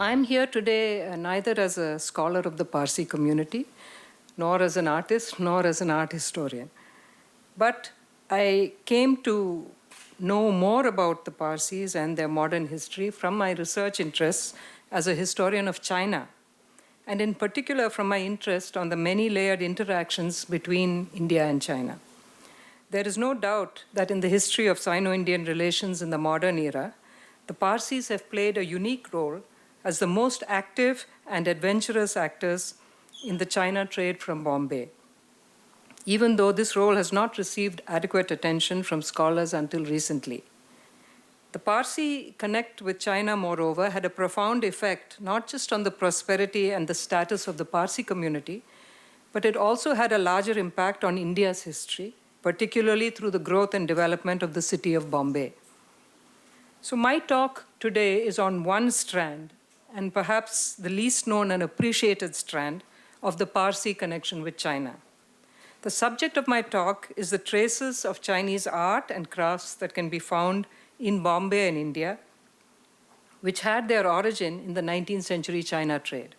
I'm here today neither as a scholar of the Parsi community, nor as an artist, nor as an art historian. But I came to know more about the Parsis and their modern history from my research interests as a historian of China, and in particular from my interest on the many layered interactions between India and China. There is no doubt that in the history of Sino-Indian relations in the modern era, the Parsis have played a unique role as the most active and adventurous actors in the China trade from Bombay, even though this role has not received adequate attention from scholars until recently. The Parsi connect with China, moreover, had a profound effect not just on the prosperity and the status of the Parsi community, but it also had a larger impact on India's history, particularly through the growth and development of the city of Bombay. So my talk today is on one strand, and perhaps the least known and appreciated strand of the Parsi connection with China. The subject of my talk is the traces of Chinese art and crafts that can be found in Bombay and India, which had their origin in the 19th century China trade.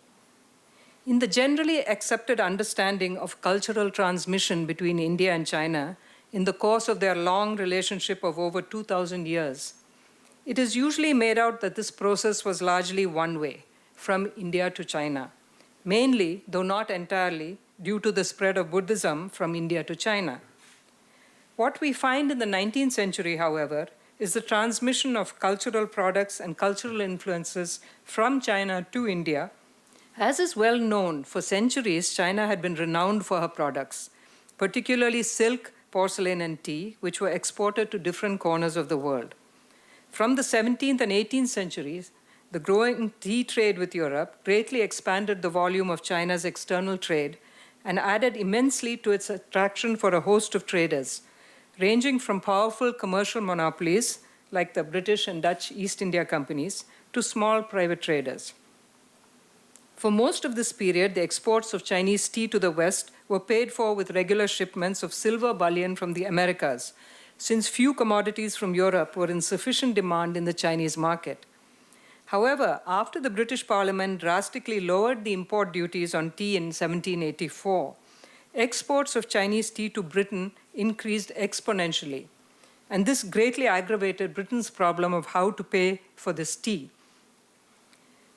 In the generally accepted understanding of cultural transmission between India and China in the course of their long relationship of over 2,000 years, it is usually made out that this process was largely one way, from India to China, mainly, though not entirely, due to the spread of Buddhism from India to China. What we find in the 19th century, however, is the transmission of cultural products and cultural influences from China to India. As is well known, for centuries, China had been renowned for her products, particularly silk, porcelain, and tea, which were exported to different corners of the world. From the 17th and 18th centuries, the growing tea trade with Europe greatly expanded the volume of China's external trade and added immensely to its attraction for a host of traders, ranging from powerful commercial monopolies like the British and Dutch East India companies to small private traders. For most of this period, the exports of Chinese tea to the West were paid for with regular shipments of silver bullion from the Americas, since few commodities from Europe were in sufficient demand in the Chinese market. However, after the British Parliament drastically lowered the import duties on tea in 1784, exports of Chinese tea to Britain increased exponentially, and this greatly aggravated Britain's problem of how to pay for this tea.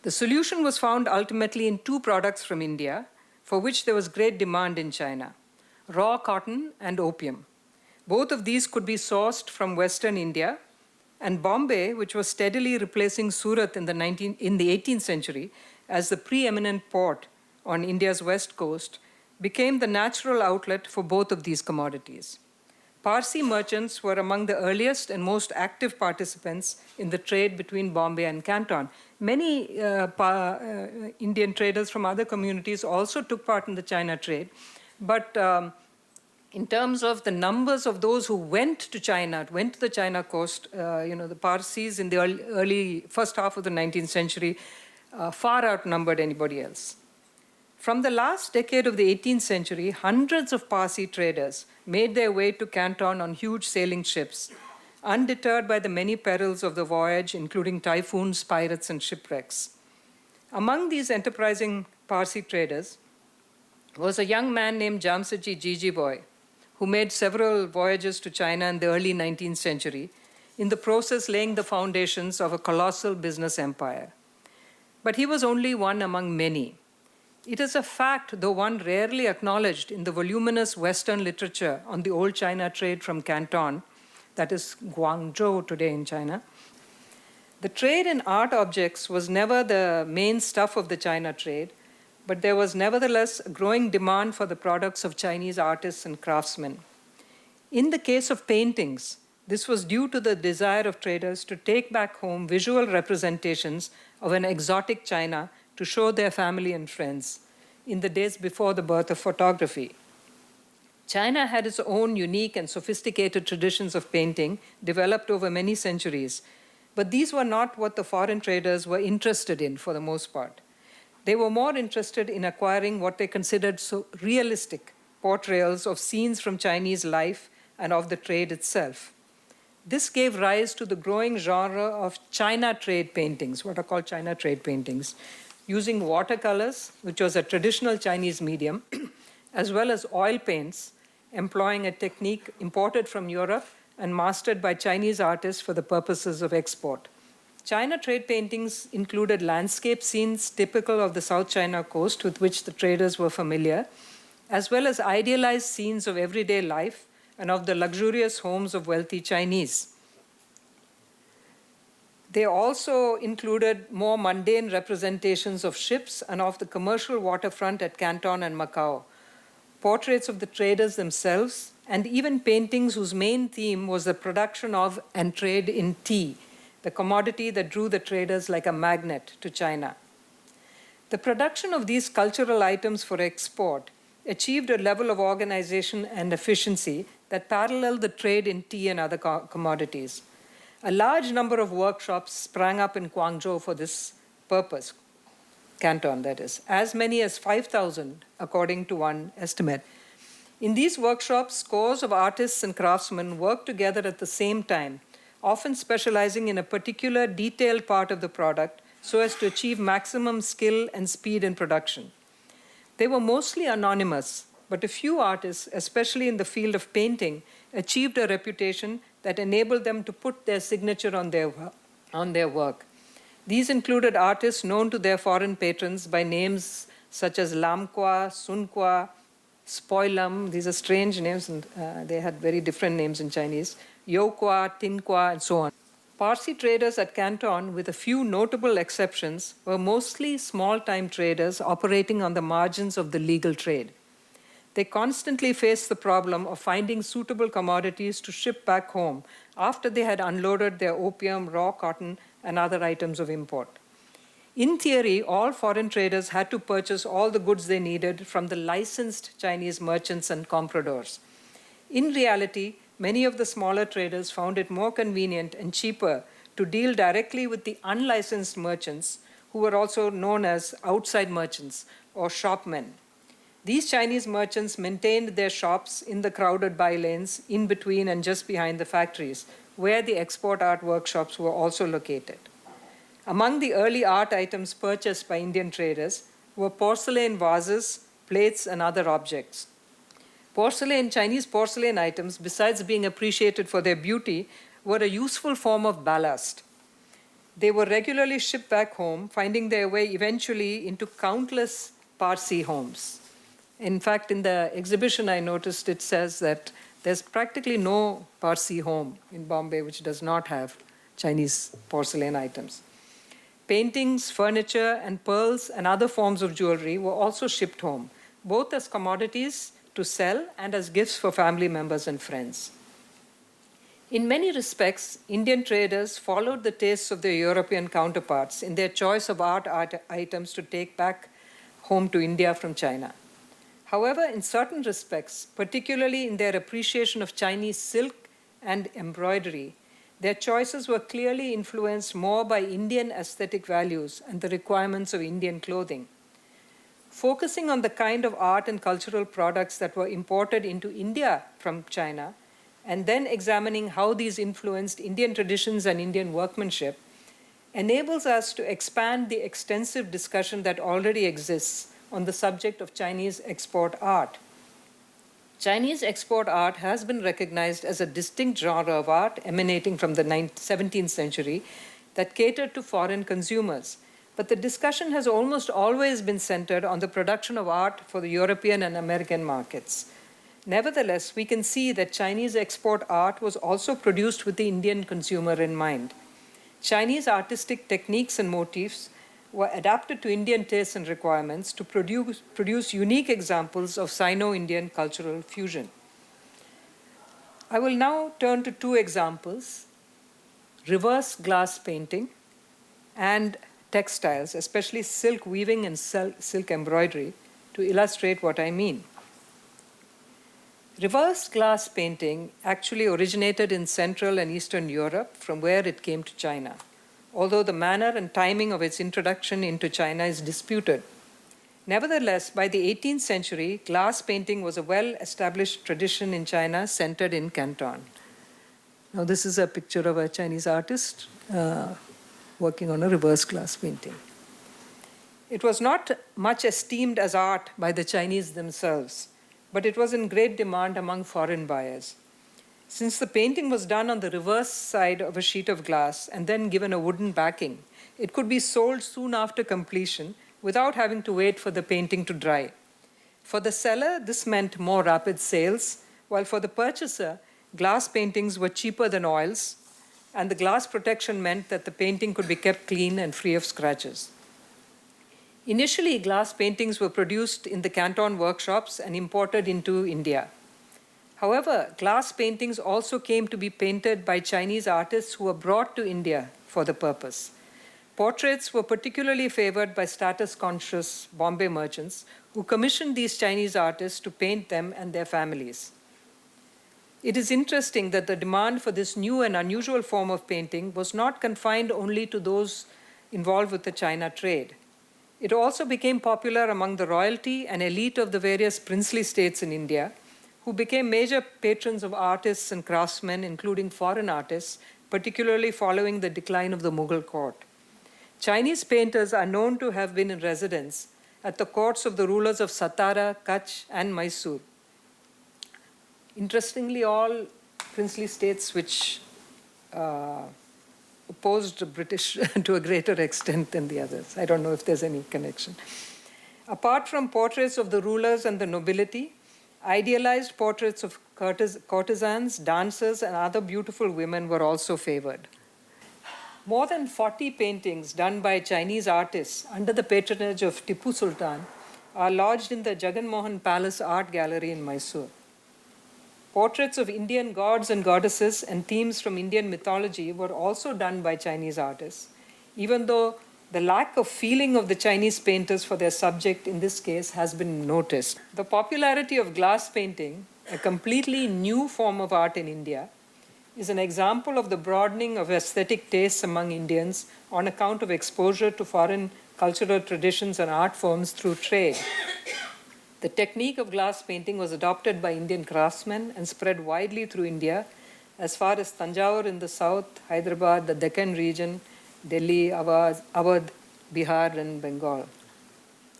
The solution was found ultimately in two products from India, for which there was great demand in China: raw cotton and opium. Both of these could be sourced from Western India, and Bombay, which was steadily replacing Surat in the 18th century as the preeminent port on India's west coast, became the natural outlet for both of these commodities. Parsi merchants were among the earliest and most active participants in the trade between Bombay and Canton. Many Indian traders from other communities also took part in the China trade, but in terms of the numbers of those who went to China, went to the China coast, the Parsis in the early first half of the 19th century far outnumbered anybody else. From the last decade of the 18th century, hundreds of Parsi traders made their way to Canton on huge sailing ships, undeterred by the many perils of the voyage, including typhoons, pirates, and shipwrecks. Among these enterprising Parsi traders was a young man named Jamsetji Jijiboy, who made several voyages to China in the early 19th century, in the process laying the foundations of a colossal business empire. But he was only one among many. It is a fact, though one rarely acknowledged in the voluminous Western literature on the old China trade from Canton, that is Guangzhou today in China. The trade in art objects was never the main stuff of the China trade, but there was nevertheless a growing demand for the products of Chinese artists and craftsmen. In the case of paintings, this was due to the desire of traders to take back home visual representations of an exotic China to show their family and friends in the days before the birth of photography. China had its own unique and sophisticated traditions of painting developed over many centuries, but these were not what the foreign traders were interested in for the most part. They were more interested in acquiring what they considered so realistic portrayals of scenes from Chinese life and of the trade itself. This gave rise to the growing genre of China trade paintings, what are called China trade paintings, using watercolors, which was a traditional Chinese medium, as well as oil paints, employing a technique imported from Europe and mastered by Chinese artists for the purposes of export. China trade paintings included landscape scenes typical of the South China coast with which the traders were familiar, as well as idealized scenes of everyday life and of the luxurious homes of wealthy Chinese. They also included more mundane representations of ships and of the commercial waterfront at Canton and Macau, portraits of the traders themselves, and even paintings whose main theme was the production of and trade in tea, the commodity that drew the traders like a magnet to China. The production of these cultural items for export achieved a level of organization and efficiency that paralleled the trade in tea and other commodities. A large number of workshops sprang up in Guangzhou for this purpose, Canton that is, as many as 5,000 according to one estimate. In these workshops, scores of artists and craftsmen worked together at the same time, often specializing in a particular detailed part of the product so as to achieve maximum skill and speed in production. They were mostly anonymous, but a few artists, especially in the field of painting, achieved a reputation that enabled them to put their signature on their work. These included artists known to their foreign patrons by names such as Lam Kwa, Sun Kwa, Spoilam, these are strange names, and they had very different names in Chinese, Yo Kwa, Tin Kwa, and so on. Parsi traders at Canton, with a few notable exceptions, were mostly small-time traders operating on the margins of the legal trade. They constantly faced the problem of finding suitable commodities to ship back home after they had unloaded their opium, raw cotton, and other items of import. In theory, all foreign traders had to purchase all the goods they needed from the licensed Chinese merchants and compradors. In reality, many of the smaller traders found it more convenient and cheaper to deal directly with the unlicensed merchants, who were also known as outside merchants or shopmen. These Chinese merchants maintained their shops in the crowded bylanes in between and just behind the factories, where the export art workshops were also located. Among the early art items purchased by Indian traders were porcelain vases, plates, and other objects. Chinese porcelain items, besides being appreciated for their beauty, were a useful form of ballast. They were regularly shipped back home, finding their way eventually into countless Parsi homes. In fact, in the exhibition I noticed it says that there's practically no Parsi home in Bombay which does not have Chinese porcelain items. Paintings, furniture, and pearls and other forms of jewelry were also shipped home, both as commodities to sell and as gifts for family members and friends. In many respects, Indian traders followed the tastes of their European counterparts in their choice of art items to take back home to India from China. However, in certain respects, particularly in their appreciation of Chinese silk and embroidery, their choices were clearly influenced more by Indian aesthetic values and the requirements of Indian clothing. Focusing on the kind of art and cultural products that were imported into India from China, and then examining how these influenced Indian traditions and Indian workmanship, enables us to expand the extensive discussion that already exists on the subject of Chinese export art. Chinese export art has been recognized as a distinct genre of art emanating from the 17th century that catered to foreign consumers. But the discussion has almost always been centered on the production of art for the European and American markets. Nevertheless, we can see that Chinese export art was also produced with the Indian consumer in mind. Chinese artistic techniques and motifs were adapted to Indian tastes and requirements to produce unique examples of Sino-Indian cultural fusion. I will now turn to two examples, reverse glass painting and textiles, especially silk weaving and silk embroidery, to illustrate what I mean. Reverse glass painting actually originated in Central and Eastern Europe, from where it came to China, although the manner and timing of its introduction into China is disputed. Nevertheless, by the 18th century, glass painting was a well-established tradition in China centered in Canton. Now this is a picture of a Chinese artist working on a reverse glass painting. It was not much esteemed as art by the Chinese themselves, but it was in great demand among foreign buyers. Since the painting was done on the reverse side of a sheet of glass and then given a wooden backing, it could be sold soon after completion without having to wait for the painting to dry. For the seller, this meant more rapid sales, while for the purchaser, glass paintings were cheaper than oils, and the glass protection meant that the painting could be kept clean and free of scratches. Initially, glass paintings were produced in the Canton workshops and imported into India. However, glass paintings also came to be painted by Chinese artists who were brought to India for the purpose. Portraits were particularly favored by status-conscious Bombay merchants who commissioned these Chinese artists to paint them and their families. It is interesting that the demand for this new and unusual form of painting was not confined only to those involved with the China trade. It also became popular among the royalty and elite of the various princely states in India, who became major patrons of artists and craftsmen, including foreign artists, particularly following the decline of the Mughal court. Chinese painters are known to have been in residence at the courts of the rulers of Satara, Kutch, and Mysore. Interestingly, all princely states which opposed the British to a greater extent than the others. I don't know if there's any connection. Apart from portraits of the rulers and the nobility, idealized portraits of courtesans, dancers, and other beautiful women were also favored. More than 40 paintings done by Chinese artists under the patronage of Tipu Sultan are lodged in the Jagan Mohan Palace Art Gallery in Mysore. Portraits of Indian gods and goddesses and themes from Indian mythology were also done by Chinese artists, even though the lack of feeling of the Chinese painters for their subject in this case has been noticed. The popularity of glass painting, a completely new form of art in India, is an example of the broadening of aesthetic tastes among Indians on account of exposure to foreign cultural traditions and art forms through trade. The technique of glass painting was adopted by Indian craftsmen and spread widely through India as far as Tanjore in the south, Hyderabad, the Deccan region, Delhi, Awadh, Bihar, and Bengal.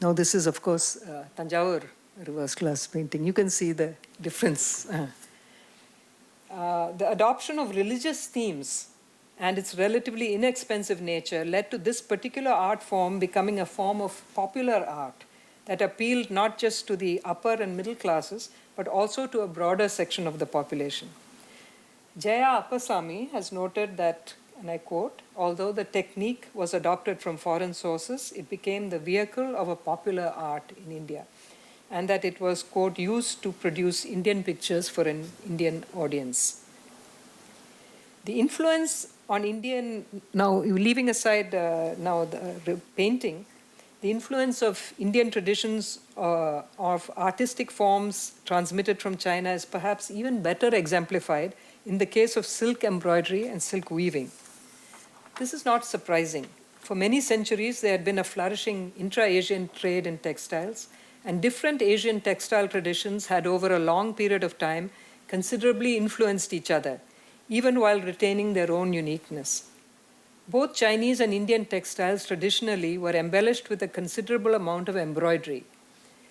Now this is, of course, Tanjore reverse glass painting. You can see the difference. The adoption of religious themes and its relatively inexpensive nature led to this particular art form becoming a form of popular art that appealed not just to the upper and middle classes, but also to a broader section of the population. Jaya Appasamy has noted that, and I quote, although the technique was adopted from foreign sources, it became the vehicle of a popular art in India, and that it was, quote, used to produce Indian pictures for an Indian audience. The influence on Indian, now leaving aside now the painting, the influence of Indian traditions of artistic forms transmitted from China is perhaps even better exemplified in the case of silk embroidery and silk weaving. This is not surprising. For many centuries, there had been a flourishing intra-Asian trade in textiles, and different Asian textile traditions had over a long period of time considerably influenced each other, even while retaining their own uniqueness. Both Chinese and Indian textiles traditionally were embellished with a considerable amount of embroidery.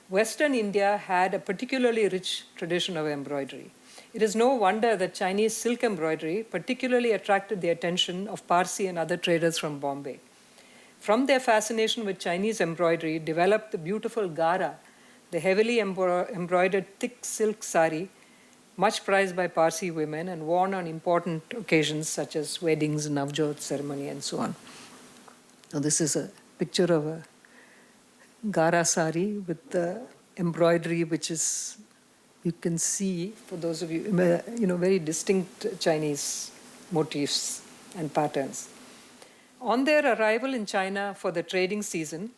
Western India had a particularly rich tradition of embroidery. It is no wonder that Chinese silk embroidery particularly attracted the attention of Parsi and other traders from Bombay. From their fascination with Chinese embroidery developed the beautiful Gaara, the heavily embroidered thick silk sari, much prized by Parsi women and worn on important occasions such as weddings, Navjot ceremony, and so on. Now this is a picture of a Gaara sari with the embroidery, which is, you can see, for those of you, very distinct Chinese motifs and patterns. On their arrival in China for the trading season,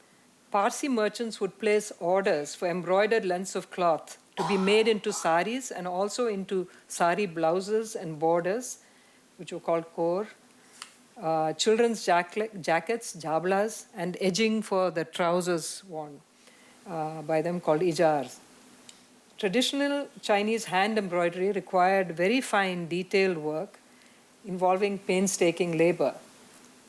Parsi merchants would place orders for embroidered lengths of cloth to be made into saris and also into sari blouses and borders, which were called kor, children's jackets, jablas, and edging for the trousers worn by them called ijars. Traditional Chinese hand embroidery required very fine, detailed work, involving painstaking labor.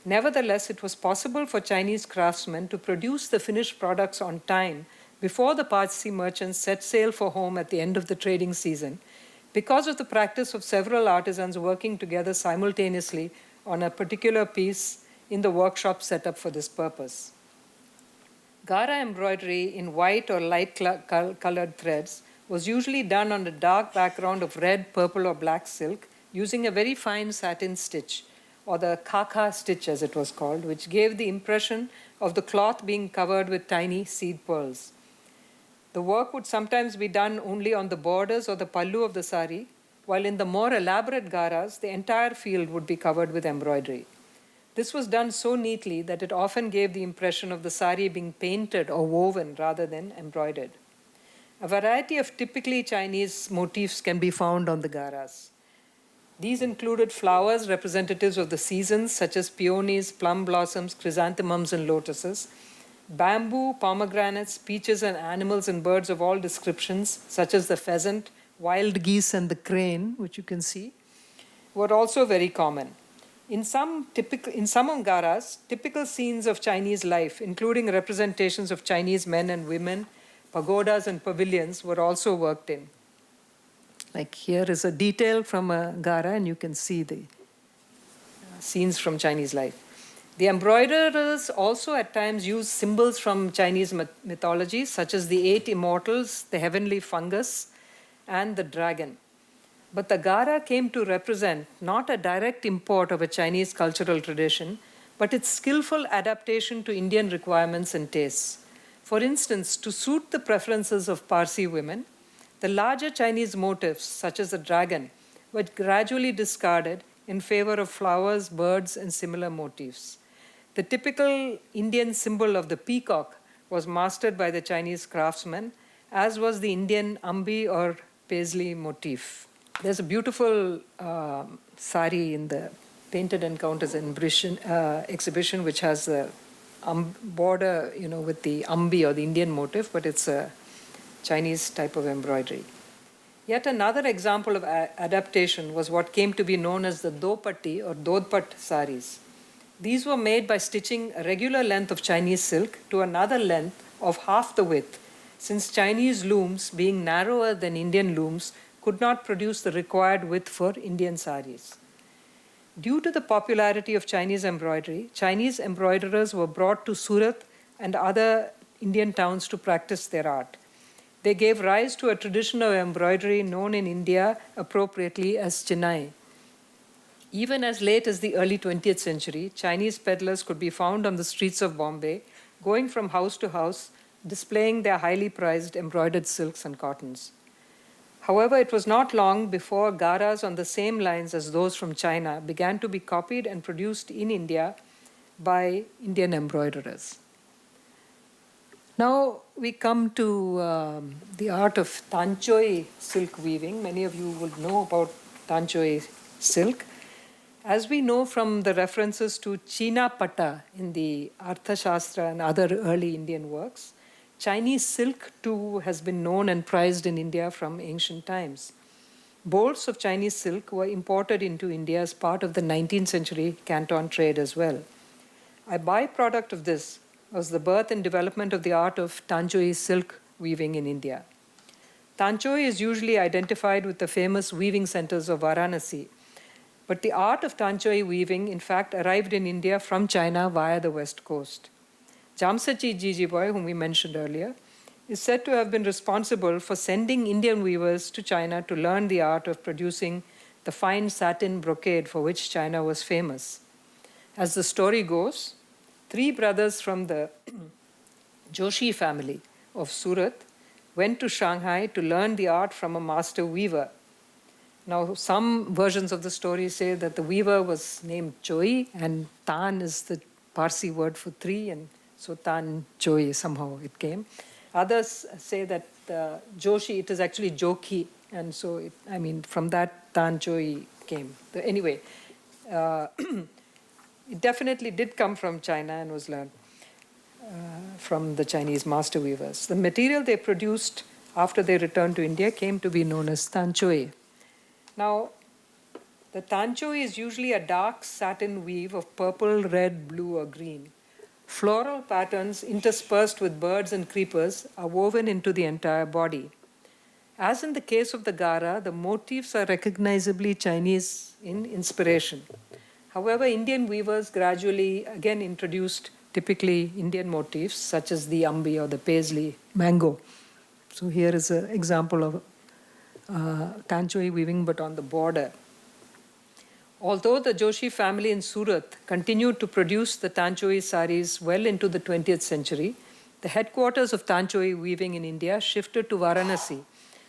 Nevertheless, it was possible for Chinese craftsmen to produce the finished products on time before the Parsi merchants set sail for home at the end of the trading season, because of the practice of several artisans working together simultaneously on a particular piece in the workshop set up for this purpose. Gaara embroidery in white or light colored threads was usually done on a dark background of red, purple, or black silk using a very fine satin stitch, or the kaka stitch as it was called, which gave the impression of the cloth being covered with tiny seed pearls. The work would sometimes be done only on the borders or the pallu of the sari, while in the more elaborate garas, the entire field would be covered with embroidery. This was done so neatly that it often gave the impression of the sari being painted or woven rather than embroidered. A variety of typically Chinese motifs can be found on the garas. These included flowers representatives of the seasons, such as peonies, plum blossoms, chrysanthemums, and lotuses, bamboo, pomegranates, peaches, and animals and birds of all descriptions, such as the pheasant, wild geese, and the crane, which you can see, were also very common. In some garas, typical scenes of Chinese life, including representations of Chinese men and women, pagodas, and pavilions, were also worked in. Like here is a detail from a Gaara, and you can see the scenes from Chinese life. The embroiderers also at times used symbols from Chinese mythology, such as the 8 immortals, the heavenly fungus, and the dragon. But the Gaara came to represent not a direct import of a Chinese cultural tradition, but its skillful adaptation to Indian requirements and tastes. For instance, to suit the preferences of Parsi women, the larger Chinese motifs, such as the dragon, were gradually discarded in favor of flowers, birds, and similar motifs. The typical Indian symbol of the peacock was mastered by the Chinese craftsmen, as was the Indian ambi or paisley motif. There's a beautiful sari in the Painted Encounters exhibition, which has the border, with the ambi or the Indian motif, but it's a Chinese type of embroidery. Yet another example of adaptation was what came to be known as the dopatti or dodpat saris. These were made by stitching a regular length of Chinese silk to another length of half the width, since Chinese looms, being narrower than Indian looms, could not produce the required width for Indian saris. Due to the popularity of Chinese embroidery, Chinese embroiderers were brought to Surat and other Indian towns to practice their art. They gave rise to a tradition of embroidery known in India appropriately as Chennai. Even as late as the early 20th century, Chinese peddlers could be found on the streets of Bombay, going from house to house, displaying their highly prized embroidered silks and cottons. However, it was not long before garas on the same lines as those from China began to be copied and produced in India by Indian embroiderers. Now we come to the art of Tanchoi silk weaving. Many of you would know about Tanchoi silk. As we know from the references to China Patta in the Arthashastra and other early Indian works, Chinese silk too has been known and prized in India from ancient times. Bolts of Chinese silk were imported into India as part of the 19th century Canton trade as well. A byproduct of this was the birth and development of the art of Tanchoi silk weaving in India. Tanchoi is usually identified with the famous weaving centers of Varanasi, but the art of Tanchoi weaving in fact arrived in India from China via the west coast. Jamsetji Jijiboy, whom we mentioned earlier, is said to have been responsible for sending Indian weavers to China to learn the art of producing the fine satin brocade for which China was famous. As the story goes, 3 brothers from the Joshi family of Surat went to Shanghai to learn the art from a master weaver. Now, some versions of the story say that the weaver was named Choi, and Tan is the Parsi word for 3, and so Tan Choi somehow it came. Others say that Joshi, it is actually Joki, and so, from that Tan Choi came. Anyway, it definitely did come from China and was learned from the Chinese master weavers. The material they produced after they returned to India came to be known as Tanchoi. Now, The tanchoi is usually a dark satin weave of purple, red, blue, or green. Floral patterns interspersed with birds and creepers are woven into the entire body. As in the case of the Gaara, the motifs are recognizably Chinese in inspiration. However, Indian weavers gradually again introduced typically Indian motifs such as the ambi or the paisley mango. So here is an example of tanchoi weaving but on the border. Although the Joshi family in Surat continued to produce the tanchoi saris well into the 20th century, the headquarters of tanchoi weaving in India shifted to Varanasi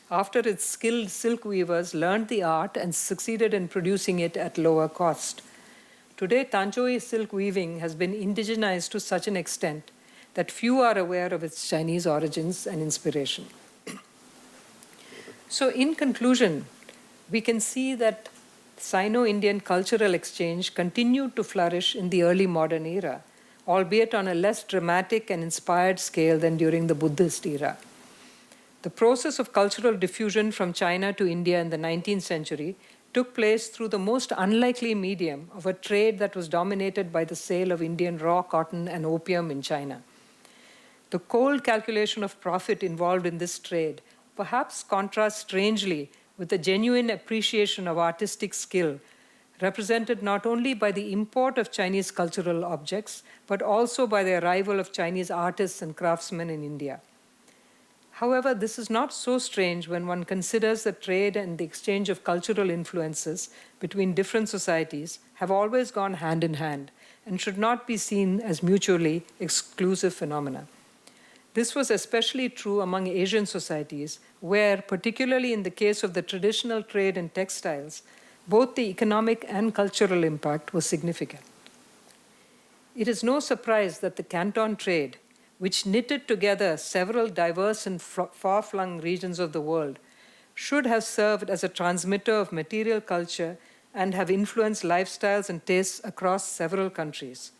after its skilled silk weavers learned the art and succeeded in producing it at lower cost. Today, tanchoi silk weaving has been indigenized to such an extent that few are aware of its Chinese origins and inspiration. So in conclusion, we can see that Sino-Indian cultural exchange continued to flourish in the early modern era, albeit on a less dramatic and inspired scale than during the Buddhist era. The process of cultural diffusion from China to India in the 19th century took place through the most unlikely medium of a trade that was dominated by the sale of Indian raw cotton and opium in China. The cold calculation of profit involved in this trade perhaps contrasts strangely with the genuine appreciation of artistic skill represented not only by the import of Chinese cultural objects, but also by the arrival of Chinese artists and craftsmen in India. However, this is not so strange when one considers that trade and the exchange of cultural influences between different societies have always gone hand in hand and should not be seen as mutually exclusive phenomena. This was especially true among Asian societies, where, particularly in the case of the traditional trade in textiles, both the economic and cultural impact was significant. It is no surprise that the Canton trade, which knitted together several diverse and far-flung regions of the world, should have served as a transmitter of material culture and have influenced lifestyles and tastes across several countries.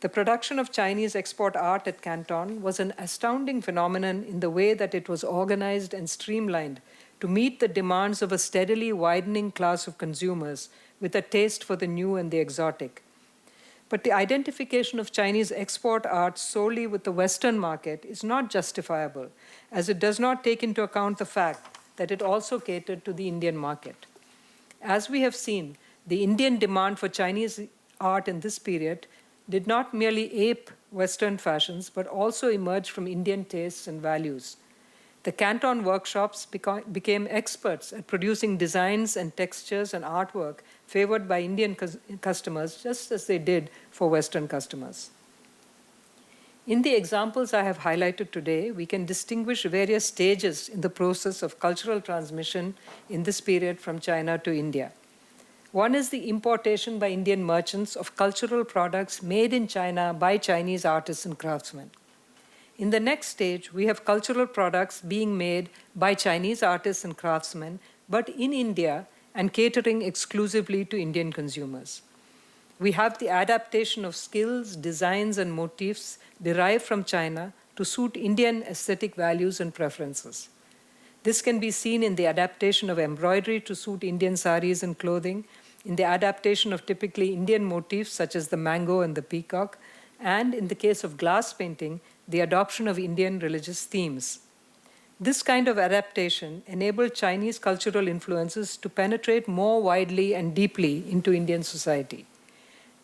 The production of Chinese export art at Canton was an astounding phenomenon in the way that it was organized and streamlined to meet the demands of a steadily widening class of consumers with a taste for the new and the exotic. But the identification of Chinese export art solely with the Western market is not justifiable, as it does not take into account the fact that it also catered to the Indian market. As we have seen, the Indian demand for Chinese art in this period did not merely ape Western fashions, but also emerged from Indian tastes and values. The Canton workshops became experts at producing designs and textures and artwork favored by Indian customers, just as they did for Western customers. In the examples I have highlighted today, we can distinguish various stages in the process of cultural transmission in this period from China to India. One is the importation by Indian merchants of cultural products made in China by Chinese artists and craftsmen. In the next stage, we have cultural products being made by Chinese artists and craftsmen, but in India and catering exclusively to Indian consumers. We have the adaptation of skills, designs, and motifs derived from China to suit Indian aesthetic values and preferences. This can be seen in the adaptation of embroidery to suit Indian saris and clothing, in the adaptation of typically Indian motifs such as the mango and the peacock, and in the case of glass painting, the adoption of Indian religious themes. This kind of adaptation enabled Chinese cultural influences to penetrate more widely and deeply into Indian society.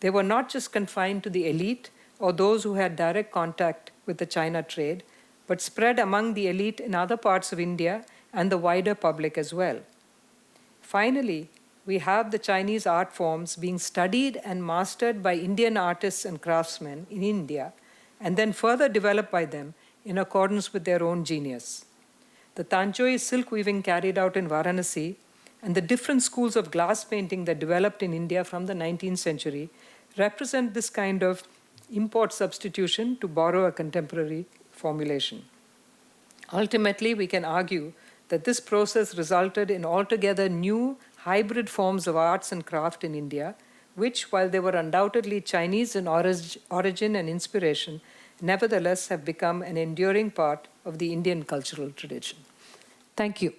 They were not just confined to the elite or those who had direct contact with the China trade, but spread among the elite in other parts of India and the wider public as well. Finally, we have the Chinese art forms being studied and mastered by Indian artists and craftsmen in India, and then further developed by them in accordance with their own genius. The tanchoi silk weaving carried out in Varanasi and the different schools of glass painting that developed in India from the 19th century represent this kind of import substitution, to borrow a contemporary formulation. Ultimately, we can argue that this process resulted in altogether new hybrid forms of arts and craft in India, which, while they were undoubtedly Chinese in origin and inspiration, nevertheless have become an enduring part of the Indian cultural tradition. Thank you.